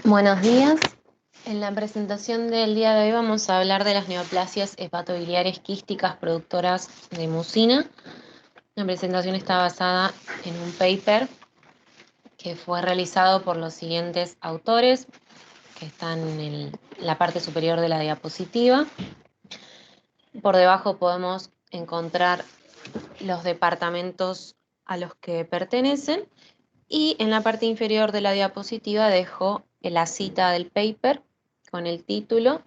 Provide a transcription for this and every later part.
Buenos días. En la presentación del día de hoy vamos a hablar de las neoplasias hepatobiliares quísticas productoras de mucina. La presentación está basada en un paper que fue realizado por los siguientes autores, que están en la parte superior de la diapositiva. Por debajo podemos encontrar los departamentos a los que pertenecen y en la parte inferior de la diapositiva dejo la cita del paper con el título.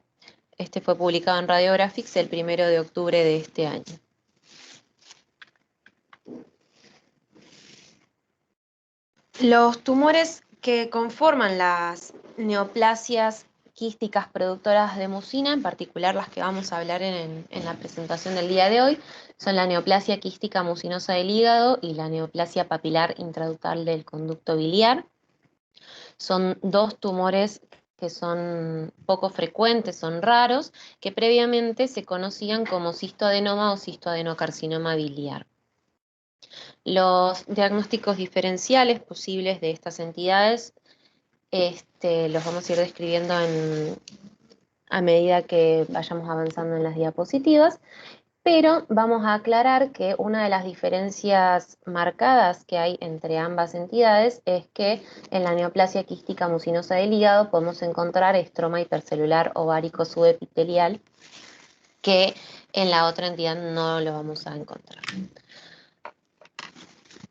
Este fue publicado en Radiographics el 1 de octubre de este año. Los tumores que conforman las neoplasias quísticas productoras de mucina, en particular las que vamos a hablar en la presentación del día de hoy, son la neoplasia quística mucinosa del hígado y la neoplasia papilar intraductal del conducto biliar. Son dos tumores que son poco frecuentes, son raros, que previamente se conocían como cistoadenoma o cistoadenocarcinoma biliar. Los diagnósticos diferenciales posibles de estas entidades los vamos a ir describiendo a medida que vayamos avanzando en las diapositivas, pero vamos a aclarar que una de las diferencias marcadas que hay entre ambas entidades es que en la neoplasia quística mucinosa del hígado podemos encontrar estroma hipercelular ovárico subepitelial, que en la otra entidad no lo vamos a encontrar.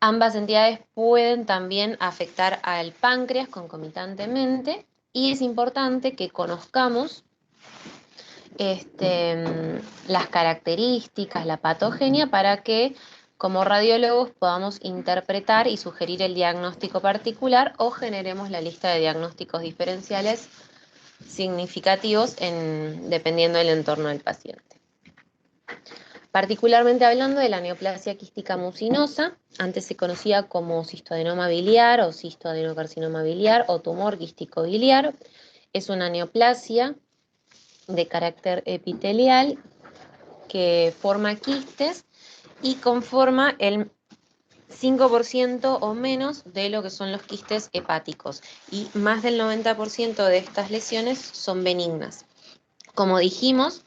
Ambas entidades pueden también afectar al páncreas concomitantemente y es importante que conozcamos las características, la patogenia, para que como radiólogos podamos interpretar y sugerir el diagnóstico particular o generemos la lista de diagnósticos diferenciales significativos dependiendo del entorno del paciente. Particularmente hablando de la neoplasia quística mucinosa, antes se conocía como cistoadenoma biliar o cistoadenocarcinoma biliar o tumor quístico biliar. Es una neoplasia de carácter epitelial que forma quistes y conforma el 5% o menos de lo que son los quistes hepáticos, y más del 90% de estas lesiones son benignas. Como dijimos,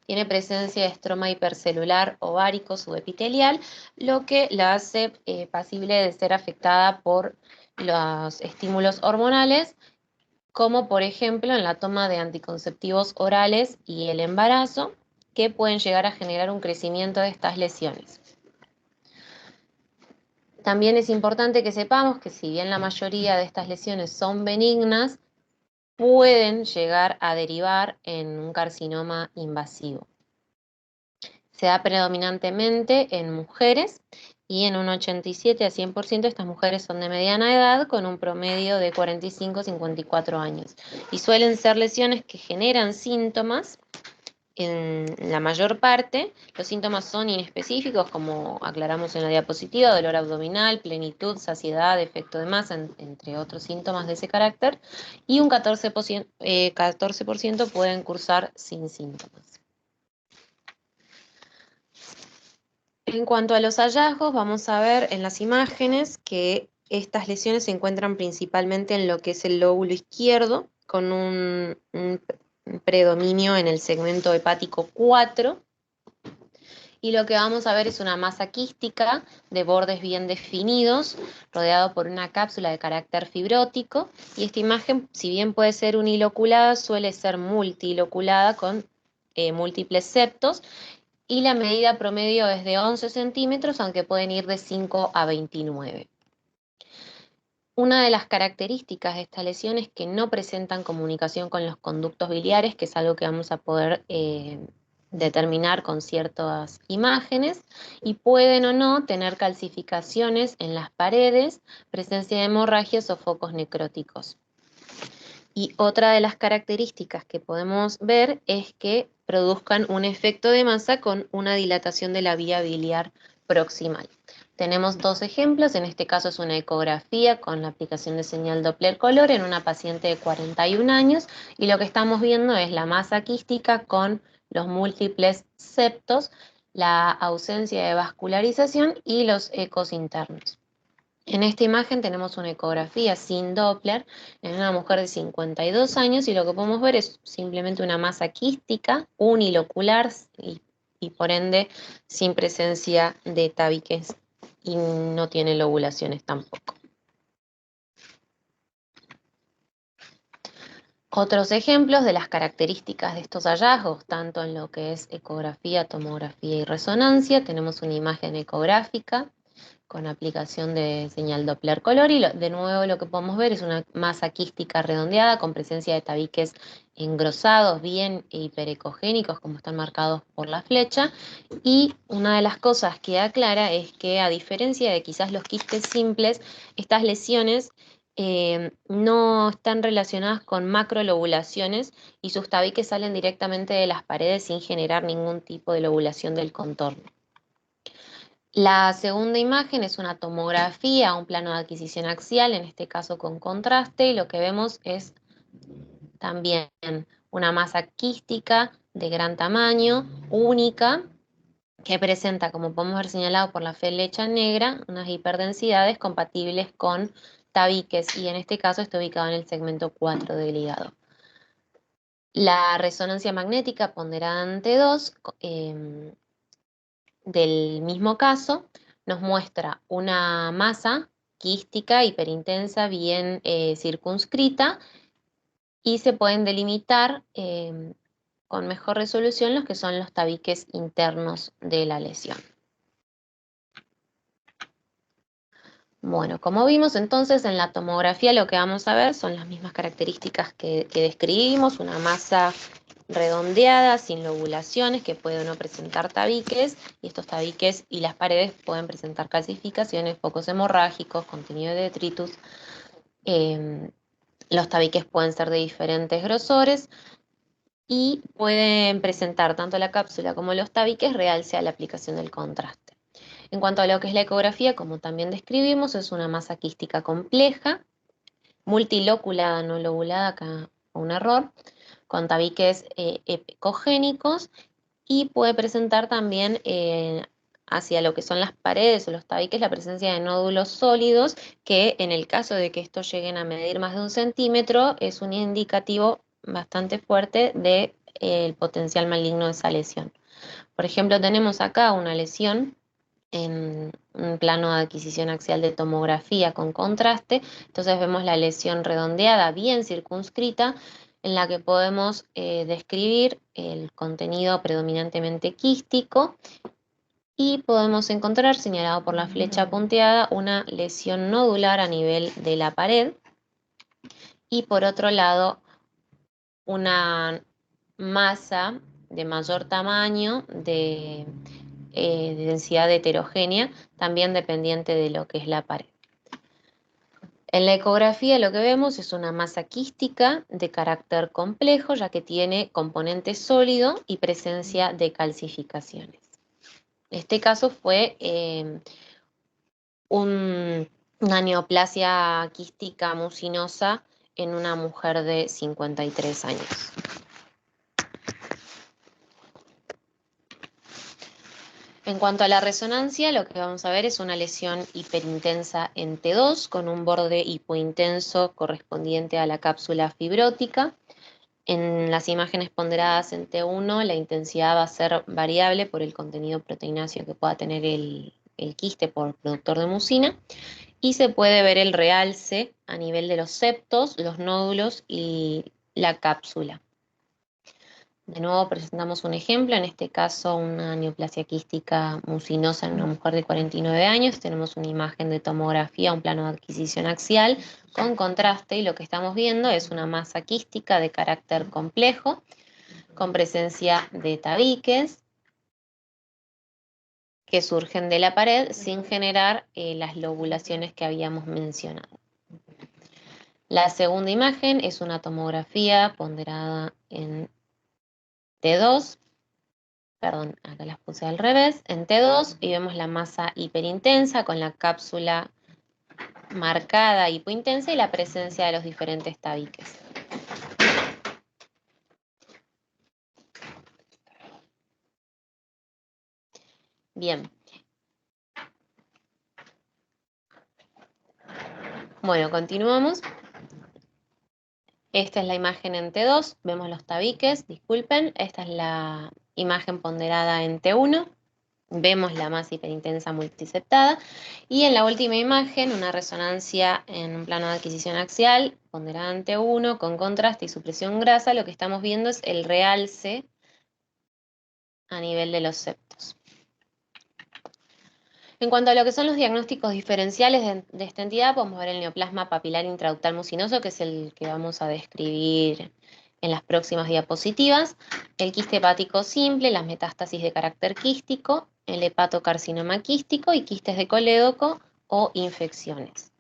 tiene presencia de estroma hipercelular ovárico subepitelial, lo que la hace pasible de ser afectada por los estímulos hormonales, como por ejemplo en la toma de anticonceptivos orales y el embarazo, que pueden llegar a generar un crecimiento de estas lesiones. También es importante que sepamos que si bien la mayoría de estas lesiones son benignas, pueden llegar a derivar en un carcinoma invasivo. Se da predominantemente en mujeres y en un 87 a 100% estas mujeres son de mediana edad con un promedio de 45 a 54 años. Y suelen ser lesiones que generan síntomas. En la mayor parte, los síntomas son inespecíficos, como aclaramos en la diapositiva: dolor abdominal, plenitud, saciedad, efecto de masa, entre otros síntomas de ese carácter, y un 14% pueden cursar sin síntomas. En cuanto a los hallazgos, vamos a ver en las imágenes que estas lesiones se encuentran principalmente en lo que es el lóbulo izquierdo, con un predominio en el segmento hepático 4, y lo que vamos a ver es una masa quística de bordes bien definidos, rodeado por una cápsula de carácter fibrótico, y esta imagen, si bien puede ser uniloculada, suele ser multiloculada con múltiples septos, y la medida promedio es de 11 centímetros, aunque pueden ir de 5 a 29. Una de las características de esta lesión es que no presentan comunicación con los conductos biliares, que es algo que vamos a poder determinar con ciertas imágenes, y pueden o no tener calcificaciones en las paredes, presencia de hemorragias o focos necróticos. Y otra de las características que podemos ver es que produzcan un efecto de masa con una dilatación de la vía biliar proximal. Tenemos dos ejemplos. En este caso es una ecografía con la aplicación de señal Doppler color en una paciente de 41 años, y lo que estamos viendo es la masa quística con los múltiples septos, la ausencia de vascularización y los ecos internos. En esta imagen tenemos una ecografía sin Doppler en una mujer de 52 años y lo que podemos ver es simplemente una masa quística unilocular y por ende sin presencia de tabiques y no tiene lobulaciones tampoco. Otros ejemplos de las características de estos hallazgos, tanto en lo que es ecografía, tomografía y resonancia, tenemos una imagen ecográfica con aplicación de señal Doppler color y de nuevo lo que podemos ver es una masa quística redondeada con presencia de tabiques engrosados, bien hiperecogénicos como están marcados por la flecha, y una de las cosas que aclara es que a diferencia de quizás los quistes simples, estas lesiones no están relacionadas con macrolobulaciones y sus tabiques salen directamente de las paredes sin generar ningún tipo de lobulación del contorno. La segunda imagen es una tomografía, un plano de adquisición axial, en este caso con contraste, y lo que vemos es también una masa quística de gran tamaño, única, que presenta, como podemos ver señalado por la flecha negra, unas hiperdensidades compatibles con tabiques, y en este caso está ubicado en el segmento 4 del hígado. La resonancia magnética ponderada ante 2, del mismo caso, nos muestra una masa quística hiperintensa bien circunscrita y se pueden delimitar con mejor resolución los que son los tabiques internos de la lesión. Bueno, como vimos entonces en la tomografía lo que vamos a ver son las mismas características que describimos, una masa redondeada, sin lobulaciones, que puede o no presentar tabiques, y estos tabiques y las paredes pueden presentar calcificaciones, focos hemorrágicos, contenido de detritus. Los tabiques pueden ser de diferentes grosores y pueden presentar tanto la cápsula como los tabiques realce a la aplicación del contraste. En cuanto a lo que es la ecografía, como también describimos, es una masa quística compleja, multiloculada, no lobulada, acá un error, con tabiques epicogénicos y puede presentar también hacia lo que son las paredes o los tabiques la presencia de nódulos sólidos que en el caso de que estos lleguen a medir más de 1 centímetro es un indicativo bastante fuerte del potencial maligno de esa lesión. Por ejemplo, tenemos acá una lesión en un plano de adquisición axial de tomografía con contraste, entonces vemos la lesión redondeada bien circunscrita en la que podemos describir el contenido predominantemente quístico y podemos encontrar, señalado por la flecha punteada, una lesión nodular a nivel de la pared y por otro lado una masa de mayor tamaño de densidad heterogénea, también dependiente de lo que es la pared. En la ecografía lo que vemos es una masa quística de carácter complejo, ya que tiene componente sólido y presencia de calcificaciones. Este caso fue una neoplasia quística mucinosa en una mujer de 53 años. En cuanto a la resonancia, lo que vamos a ver es una lesión hiperintensa en T2 con un borde hipointenso correspondiente a la cápsula fibrótica. En las imágenes ponderadas en T1 la intensidad va a ser variable por el contenido proteináceo que pueda tener el quiste por productor de mucina y se puede ver el realce a nivel de los septos, los nódulos y la cápsula. De nuevo presentamos un ejemplo, en este caso una neoplasia quística mucinosa en una mujer de 49 años. Tenemos una imagen de tomografía, un plano de adquisición axial con contraste y lo que estamos viendo es una masa quística de carácter complejo con presencia de tabiques que surgen de la pared sin generar las lobulaciones que habíamos mencionado. La segunda imagen es una tomografía ponderada en T2, perdón, acá las puse al revés, en T2 y vemos la masa hiperintensa con la cápsula marcada hipointensa y la presencia de los diferentes tabiques. Bien. Bueno, continuamos. Esta es la imagen en T2, vemos los tabiques, disculpen. Esta es la imagen ponderada en T1. Vemos la masa hiperintensa multiceptada. Y en la última imagen, una resonancia en un plano de adquisición axial, ponderada en T1, con contraste y supresión grasa. Lo que estamos viendo es el realce a nivel de los septos. En cuanto a lo que son los diagnósticos diferenciales de esta entidad, podemos ver el neoplasma papilar intraductal mucinoso, que es el que vamos a describir en las próximas diapositivas, el quiste hepático simple, las metástasis de carácter quístico, el hepatocarcinoma quístico y quistes de colédoco o infecciones.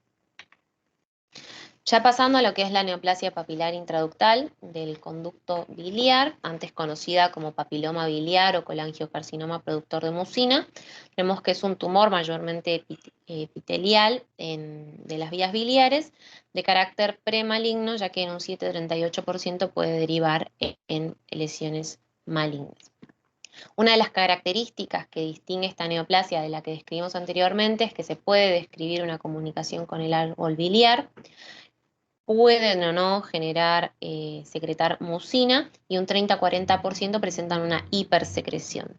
Ya pasando a lo que es la neoplasia papilar intraductal del conducto biliar, antes conocida como papiloma biliar o colangiocarcinoma productor de mucina, vemos que es un tumor mayormente epitelial de las vías biliares, de carácter premaligno, ya que en un 7,38% puede derivar en lesiones malignas. Una de las características que distingue esta neoplasia de la que describimos anteriormente es que se puede describir una comunicación con el árbol biliar, pueden o no generar, secretar mucina, y un 30-40% presentan una hipersecreción.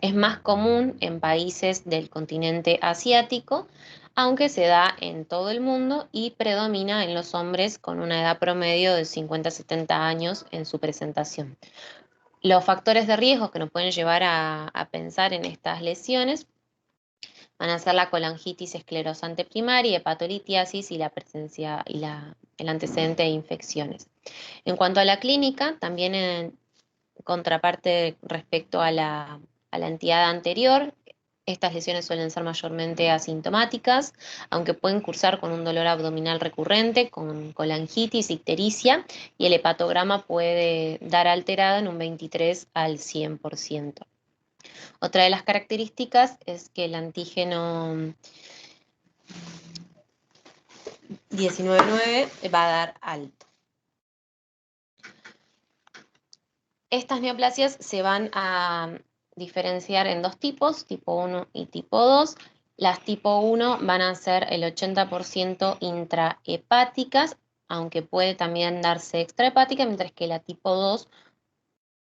Es más común en países del continente asiático, aunque se da en todo el mundo y predomina en los hombres con una edad promedio de 50-70 años en su presentación. Los factores de riesgo que nos pueden llevar a pensar en estas lesiones van a ser la colangitis esclerosante primaria, hepatolitiasis y la presencia y el antecedente de infecciones. En cuanto a la clínica, también en contraparte respecto a la entidad anterior, estas lesiones suelen ser mayormente asintomáticas, aunque pueden cursar con un dolor abdominal recurrente, con colangitis, ictericia, y el hepatograma puede dar alterado en un 23 al 100%. Otra de las características es que el antígeno 19,9 va a dar alto. Estas neoplasias se van a diferenciar en dos tipos, tipo 1 y tipo 2. Las tipo 1 van a ser el 80% intrahepáticas, aunque puede también darse extrahepática, mientras que la tipo 2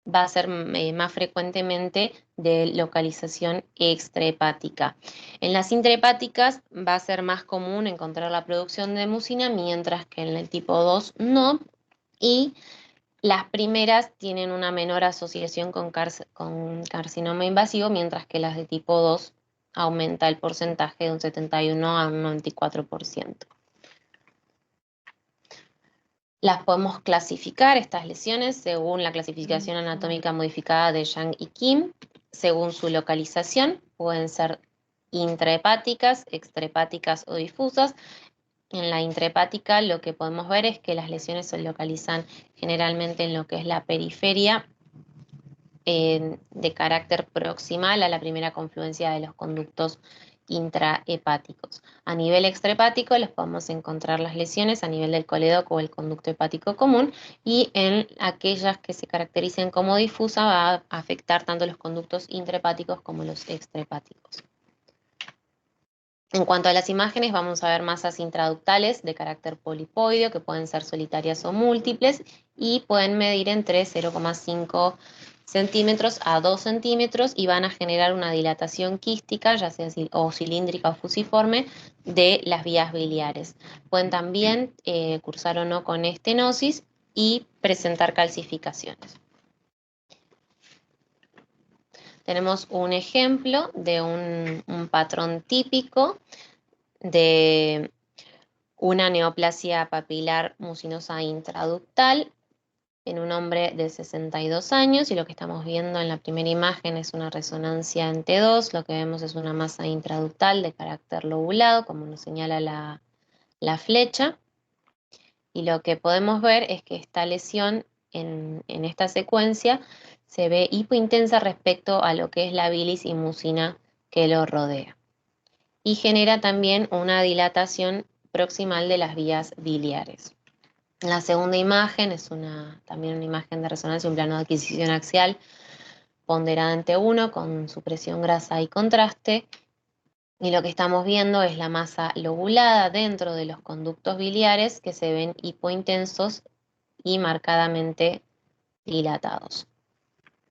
va a ser más frecuentemente de localización extrahepática. En las intrahepáticas va a ser más común encontrar la producción de mucina, mientras que en el tipo 2 no, y las primeras tienen una menor asociación con carcinoma invasivo, mientras que las de tipo 2 aumenta el porcentaje de un 71 a un 94%. Las podemos clasificar, estas lesiones, según la clasificación anatómica modificada de Yang y Kim, según su localización. Pueden ser intrahepáticas, extrahepáticas o difusas. En la intrahepática lo que podemos ver es que las lesiones se localizan generalmente en lo que es la periferia, de carácter proximal a la primera confluencia de los conductos intrahepáticos. A nivel extrahepático les podemos encontrar las lesiones a nivel del colédoco o el conducto hepático común, y en aquellas que se caractericen como difusa va a afectar tanto los conductos intrahepáticos como los extrahepáticos. En cuanto a las imágenes, vamos a ver masas intraductales de carácter polipoideo, que pueden ser solitarias o múltiples, y pueden medir entre 0,5 centímetros a 2 centímetros y van a generar una dilatación quística, ya sea o cilíndrica o fusiforme, de las vías biliares. Pueden también cursar o no con estenosis y presentar calcificaciones. Tenemos un ejemplo de un patrón típico de una neoplasia papilar mucinosa intraductal en un hombre de 62 años, y lo que estamos viendo en la primera imagen es una resonancia en T2. Lo que vemos es una masa intraductal de carácter lobulado, como nos señala la flecha, y lo que podemos ver es que esta lesión en esta secuencia se ve hipointensa respecto a lo que es la bilis y mucina que lo rodea, y genera también una dilatación proximal de las vías biliares. La segunda imagen es también una imagen de resonancia, un plano de adquisición axial ponderada en T1 con supresión grasa y contraste, Y lo que estamos viendo es la masa lobulada dentro de los conductos biliares que se ven hipointensos y marcadamente dilatados.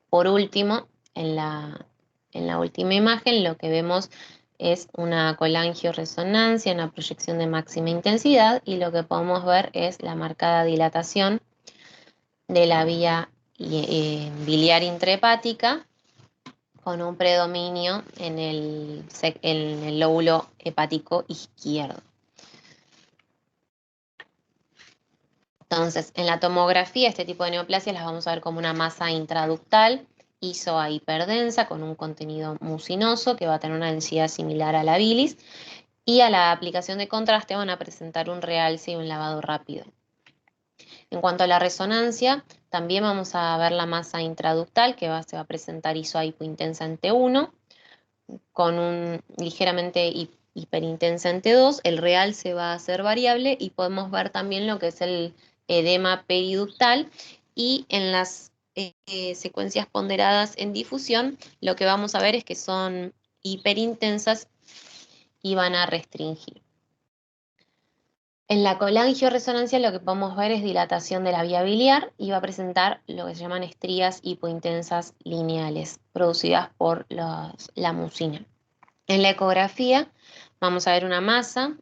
Por último, en la última imagen lo que vemos es una colangioresonancia, una proyección de máxima intensidad, y lo que podemos ver es la marcada dilatación de la vía biliar intrahepática con un predominio en el lóbulo hepático izquierdo. Entonces, en la tomografía, este tipo de neoplasias las vamos a ver como una masa intraductal, isoa hiperdensa, con un contenido mucinoso que va a tener una densidad similar a la bilis, y a la aplicación de contraste van a presentar un realce y un lavado rápido. En cuanto a la resonancia, también vamos a ver la masa intraductal, que se va a presentar isoa hipointensa en T1, con un ligeramente hiperintensa en T2, el realce va a ser variable y podemos ver también lo que es el edema periductal, y en las secuencias ponderadas en difusión lo que vamos a ver es que son hiperintensas y van a restringir. En la colangioresonancia lo que podemos ver es dilatación de la vía biliar y va a presentar lo que se llaman estrías hipointensas lineales, producidas por la mucina. En la ecografía vamos a ver una masa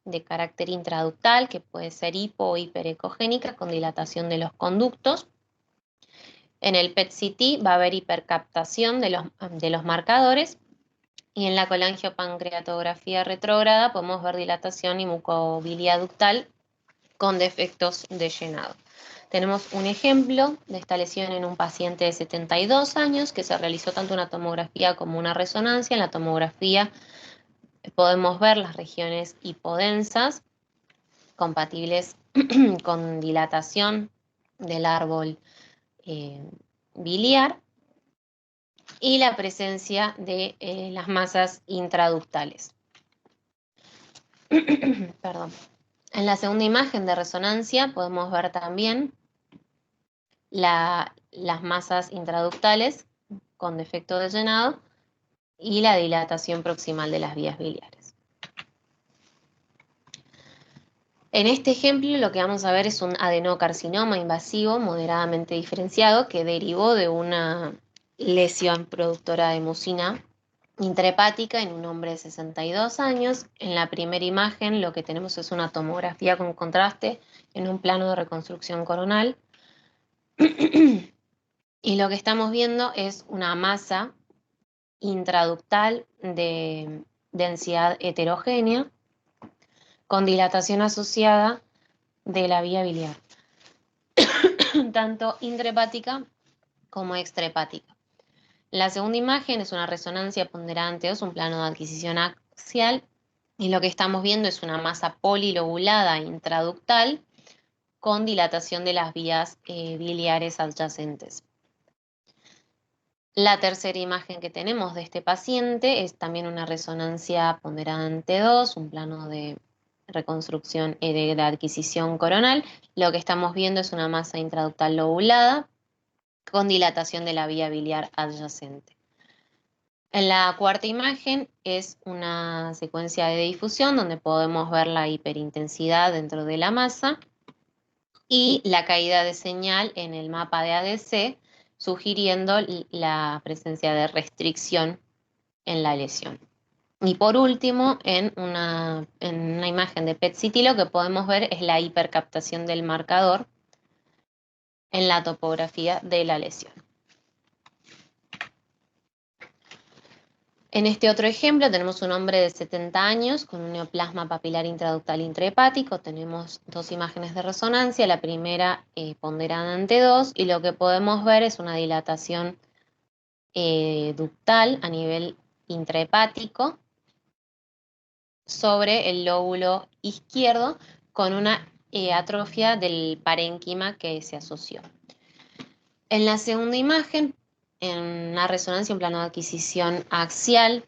de carácter intraductal que puede ser hipo o hiperecogénica con dilatación de los conductos. En el PET-CT va a haber hipercaptación de los marcadores, y en la colangiopancreatografía retrógrada podemos ver dilatación y mucobiliaductal con defectos de llenado. Tenemos un ejemplo de esta lesión en un paciente de 72 años que se realizó tanto una tomografía como una resonancia. En la tomografía podemos ver las regiones hipodensas compatibles con dilatación del árbol biliar y la presencia de las masas intraductales. Perdón. En la segunda imagen de resonancia podemos ver también las masas intraductales con defecto de llenado y la dilatación proximal de las vías biliares. En este ejemplo lo que vamos a ver es un adenocarcinoma invasivo moderadamente diferenciado que derivó de una lesión productora de mucina intrahepática en un hombre de 62 años. En la primera imagen lo que tenemos es una tomografía con contraste en un plano de reconstrucción coronal. Y lo que estamos viendo es una masa intraductal de densidad heterogénea con dilatación asociada de la vía biliar, tanto intrahepática como extrahepática. La segunda imagen es una resonancia ponderante, es un plano de adquisición axial, y lo que estamos viendo es una masa polilobulada intraductal con dilatación de las vías biliares adyacentes. La tercera imagen que tenemos de este paciente es también una resonancia ponderante 2, un plano de reconstrucción de adquisición coronal. Lo que estamos viendo es una masa intraductal lobulada con dilatación de la vía biliar adyacente. En la cuarta imagen es una secuencia de difusión donde podemos ver la hiperintensidad dentro de la masa y la caída de señal en el mapa de ADC, sugiriendo la presencia de restricción en la lesión. Y por último, en una imagen de PET-CT lo que podemos ver es la hipercaptación del marcador en la topografía de la lesión. En este otro ejemplo tenemos un hombre de 70 años con un neoplasma papilar intraductal intrahepático. Tenemos dos imágenes de resonancia, la primera ponderada ante 2, y lo que podemos ver es una dilatación ductal a nivel intrahepático sobre el lóbulo izquierdo con una atrofia del parénquima que se asoció. En la segunda imagen, en una resonancia en plano de adquisición axial,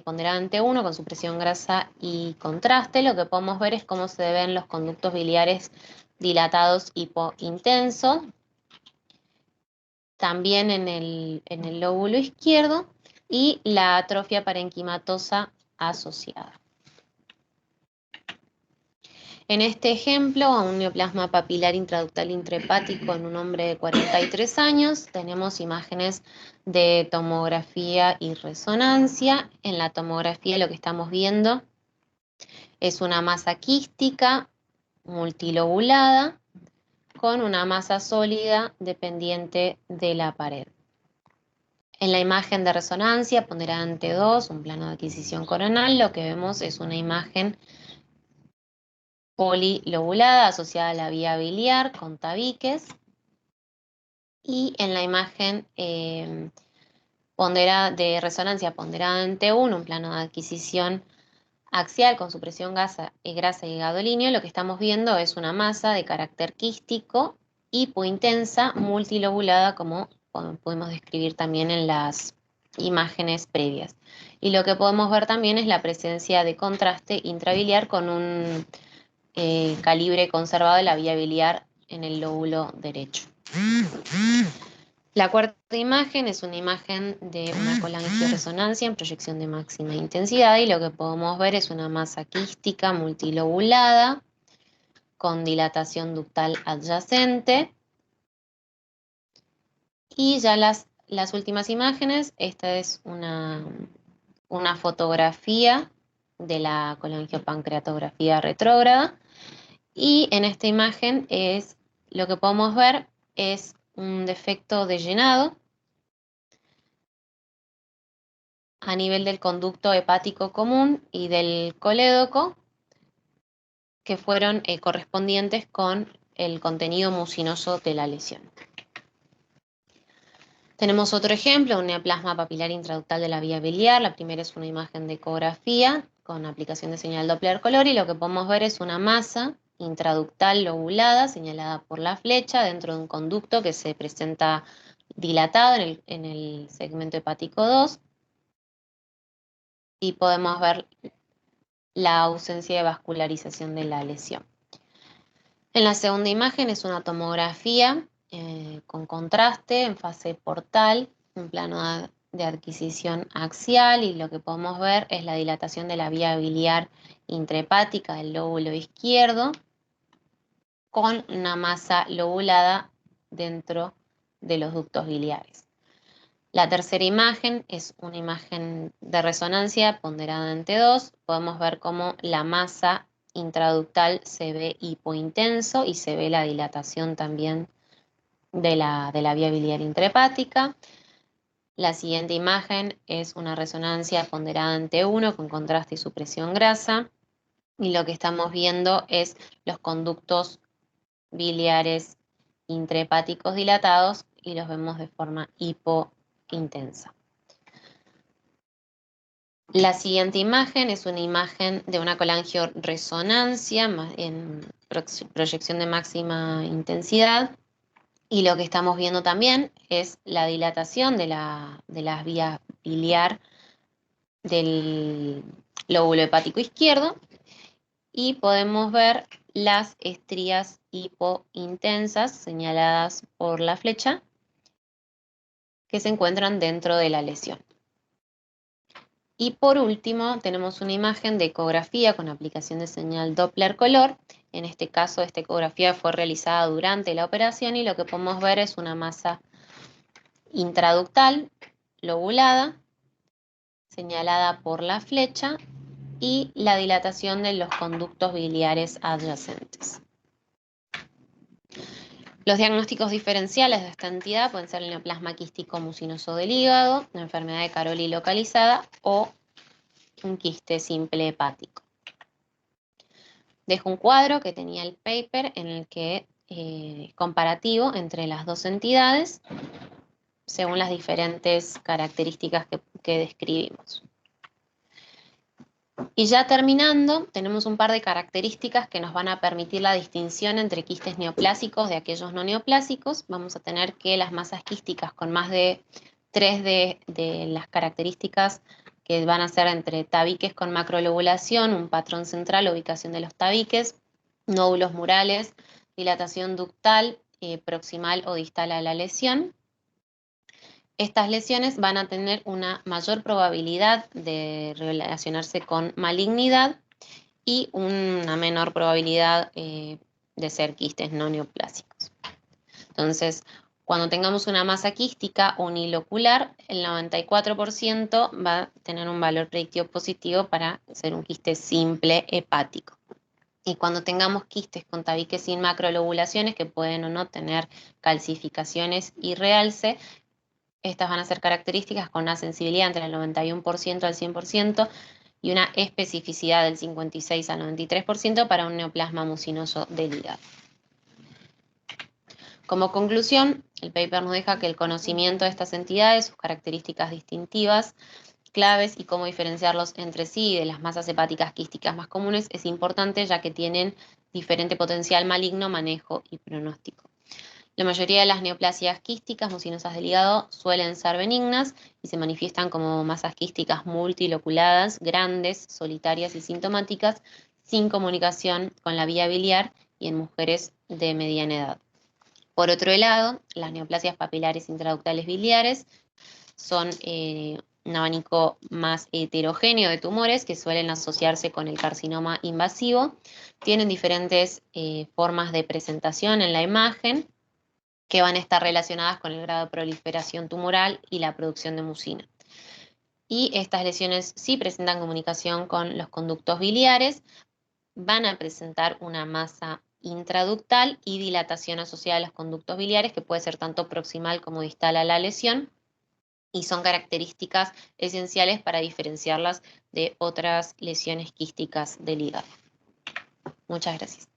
ponderante 1 con supresión grasa y contraste, lo que podemos ver es cómo se ven los conductos biliares dilatados hipointenso, también en el lóbulo izquierdo, y la atrofia parenquimatosa asociada. En este ejemplo, a un neoplasma papilar intraductal intrahepático en un hombre de 43 años, tenemos imágenes de tomografía y resonancia. En la tomografía lo que estamos viendo es una masa quística multilobulada con una masa sólida dependiente de la pared. En la imagen de resonancia ponderante 2, un plano de adquisición coronal, lo que vemos es una imagen polilobulada asociada a la vía biliar con tabiques. Y en la imagen de resonancia ponderante 1, un plano de adquisición axial con supresión grasa y gadolinio, lo que estamos viendo es una masa de carácter quístico hipointensa multilobulada, como pudimos describir también en las imágenes previas. Y lo que podemos ver también es la presencia de contraste intrabiliar con un calibre conservado de la vía biliar en el lóbulo derecho. La cuarta imagen es una imagen de una colangioresonancia en proyección de máxima intensidad y lo que podemos ver es una masa quística multilobulada con dilatación ductal adyacente. Y ya las últimas imágenes, esta es una fotografía de la colangiopancreatografía retrógrada. Y en esta imagen lo que podemos ver es un defecto de llenado a nivel del conducto hepático común y del colédoco, que fueron correspondientes con el contenido mucinoso de la lesión. Tenemos otro ejemplo, un neoplasma papilar intraductal de la vía biliar. La primera es una imagen de ecografía con aplicación de señal Doppler color y lo que podemos ver es una masa intraductal lobulada señalada por la flecha dentro de un conducto que se presenta dilatado en el segmento hepático 2 y podemos ver la ausencia de vascularización de la lesión. En la segunda imagen es una tomografía con contraste en fase portal, un plano de adquisición axial y lo que podemos ver es la dilatación de la vía biliar intrahepática del lóbulo izquierdo con una masa lobulada dentro de los ductos biliares. La tercera imagen es una imagen de resonancia ponderante 2. Podemos ver cómo la masa intraductal se ve hipointenso y se ve la dilatación también de la vía biliar intrahepática. La siguiente imagen es una resonancia ponderante 1 con contraste y supresión grasa. Y lo que estamos viendo es los conductos biliares intrahepáticos dilatados y los vemos de forma hipointensa. La siguiente imagen es una imagen de una colangioresonancia en proyección de máxima intensidad y lo que estamos viendo también es la dilatación de la vía biliar del lóbulo hepático izquierdo y podemos ver las estrías hipointensas señaladas por la flecha que se encuentran dentro de la lesión. Y por último, tenemos una imagen de ecografía con aplicación de señal Doppler color. En este caso, esta ecografía fue realizada durante la operación y lo que podemos ver es una masa intraductal lobulada, señalada por la flecha, y la dilatación de los conductos biliares adyacentes. Los diagnósticos diferenciales de esta entidad pueden ser el neoplasma quístico mucinoso del hígado, la enfermedad de Caroli localizada o un quiste simple hepático. Dejo un cuadro que tenía el paper en el que comparativo entre las dos entidades según las diferentes características que describimos. Y ya terminando, tenemos un par de características que nos van a permitir la distinción entre quistes neoplásicos de aquellos no neoplásicos. Vamos a tener que las masas quísticas con más de 3 de las características que van a ser entre tabiques con macrolobulación, un patrón central, ubicación de los tabiques, nódulos murales, dilatación ductal, proximal o distal a la lesión. Estas lesiones van a tener una mayor probabilidad de relacionarse con malignidad y una menor probabilidad de ser quistes no neoplásicos. Entonces, cuando tengamos una masa quística unilocular, el 94% va a tener un valor predictivo positivo para ser un quiste simple hepático. Y cuando tengamos quistes con tabiques sin macrolobulaciones, que pueden o no tener calcificaciones y realce, estas van a ser características con una sensibilidad entre el 91% al 100% y una especificidad del 56 al 93% para un neoplasma mucinoso del hígado. Como conclusión, el paper nos deja que el conocimiento de estas entidades, sus características distintivas, claves y cómo diferenciarlos entre sí y de las masas hepáticas quísticas más comunes es importante, ya que tienen diferente potencial maligno, manejo y pronóstico. La mayoría de las neoplasias quísticas mucinosas del hígado suelen ser benignas y se manifiestan como masas quísticas multiloculadas, grandes, solitarias y sintomáticas, sin comunicación con la vía biliar y en mujeres de mediana edad. Por otro lado, las neoplasias papilares intraductales biliares son un abanico más heterogéneo de tumores que suelen asociarse con el carcinoma invasivo. Tienen diferentes formas de presentación en la imagen que van a estar relacionadas con el grado de proliferación tumoral y la producción de mucina. Y estas lesiones sí presentan comunicación con los conductos biliares, van a presentar una masa intraductal y dilatación asociada a los conductos biliares, que puede ser tanto proximal como distal a la lesión, y son características esenciales para diferenciarlas de otras lesiones quísticas del hígado. Muchas gracias.